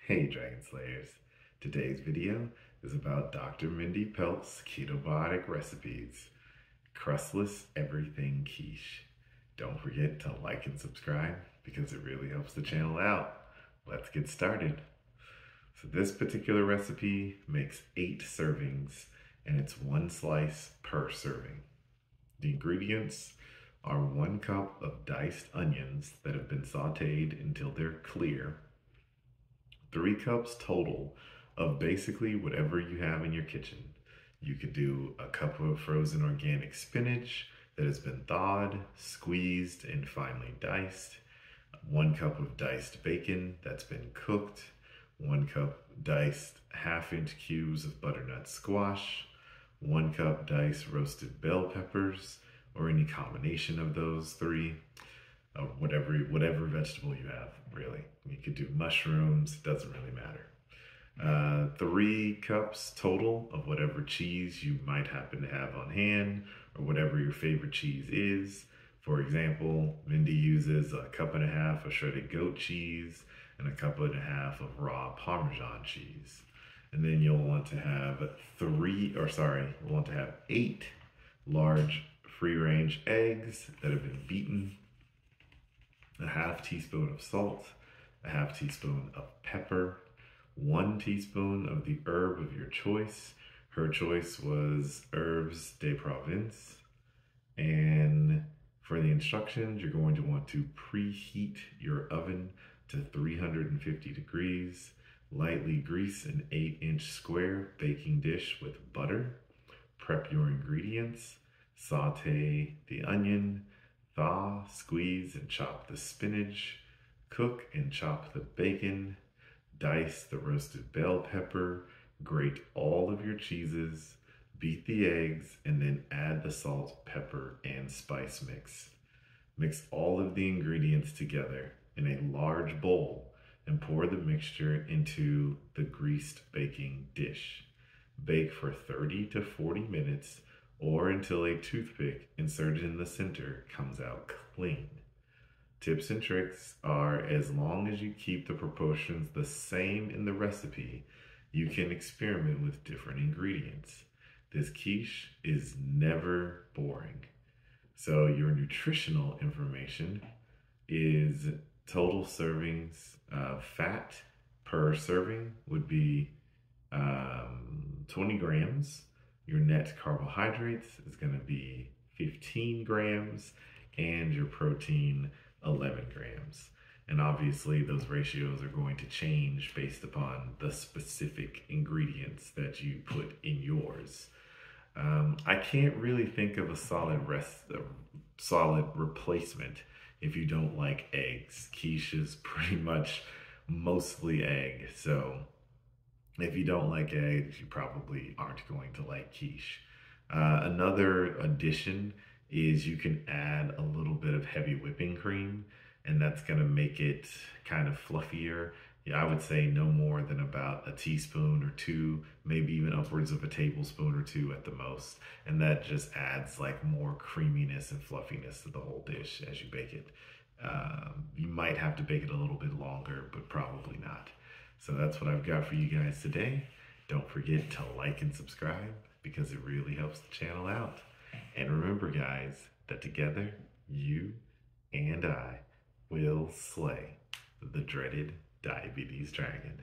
Hey Dragon Slayers, today's video is about Dr. Mindy Pelz Ketobiotic recipes, Crustless everything quiche. Don't forget to like and subscribe because it really helps the channel out. Let's get started. So this particular recipe makes 8 servings and it's 1 slice per serving. The ingredients are 1 cup of diced onions that have been sauteed until they're clear, 3 cups total of basically whatever you have in your kitchen. You could do a cup of frozen organic spinach that has been thawed, squeezed, and finely diced, 1 cup of diced bacon that's been cooked, 1 cup diced 1/2-inch cubes of butternut squash, 1 cup diced roasted bell peppers, or any combination of those 3. Whatever vegetable you have, really. You could do mushrooms, it doesn't really matter. 3 cups total of whatever cheese you might happen to have on hand, or whatever your favorite cheese is. For example, Mindy uses 1.5 cups of shredded goat cheese and 1.5 cups of raw Parmesan cheese. And then you'll want to have 8 large free-range eggs that have been beaten, 1/2 teaspoon of salt, 1/2 teaspoon of pepper, 1 teaspoon of the herb of your choice. Her choice was herbs de Provence. And for the instructions, you're going to want to preheat your oven to 350 degrees. Lightly grease an 8-inch square baking dish with butter. Prep your ingredients. Sauté the onion. Thaw, squeeze, and chop the spinach. Cook and chop the bacon. Dice the roasted bell pepper. Grate all of your cheeses. Beat the eggs, and then add the salt, pepper, and spice mix. Mix all of the ingredients together in a large bowl and pour the mixture into the greased baking dish. Bake for 30 to 40 minutes or until a toothpick inserted in the center comes out clean. Tips and tricks are, as long as you keep the proportions the same in the recipe, you can experiment with different ingredients. This quiche is never boring. So your nutritional information is total servings. Fat per serving would be 20 grams. Your net carbohydrates is going to be 15 grams, and your protein 11 grams. And obviously those ratios are going to change based upon the specific ingredients that you put in yours. I can't really think of a solid replacement if you don't like eggs. Quiche is pretty much mostly egg, so if you don't like eggs, you probably aren't going to like quiche. Another addition is you can add a little bit of heavy whipping cream, and that's going to make it kind of fluffier. Yeah, I would say no more than about a teaspoon or 2, maybe even upwards of a tablespoon or 2 at the most. And that just adds like more creaminess and fluffiness to the whole dish as you bake it. You might have to bake it a little bit longer, but probably not. So that's what I've got for you guys today. Don't forget to like and subscribe because it really helps the channel out. And remember guys, that together, you and I will slay the dreaded diabetes dragon.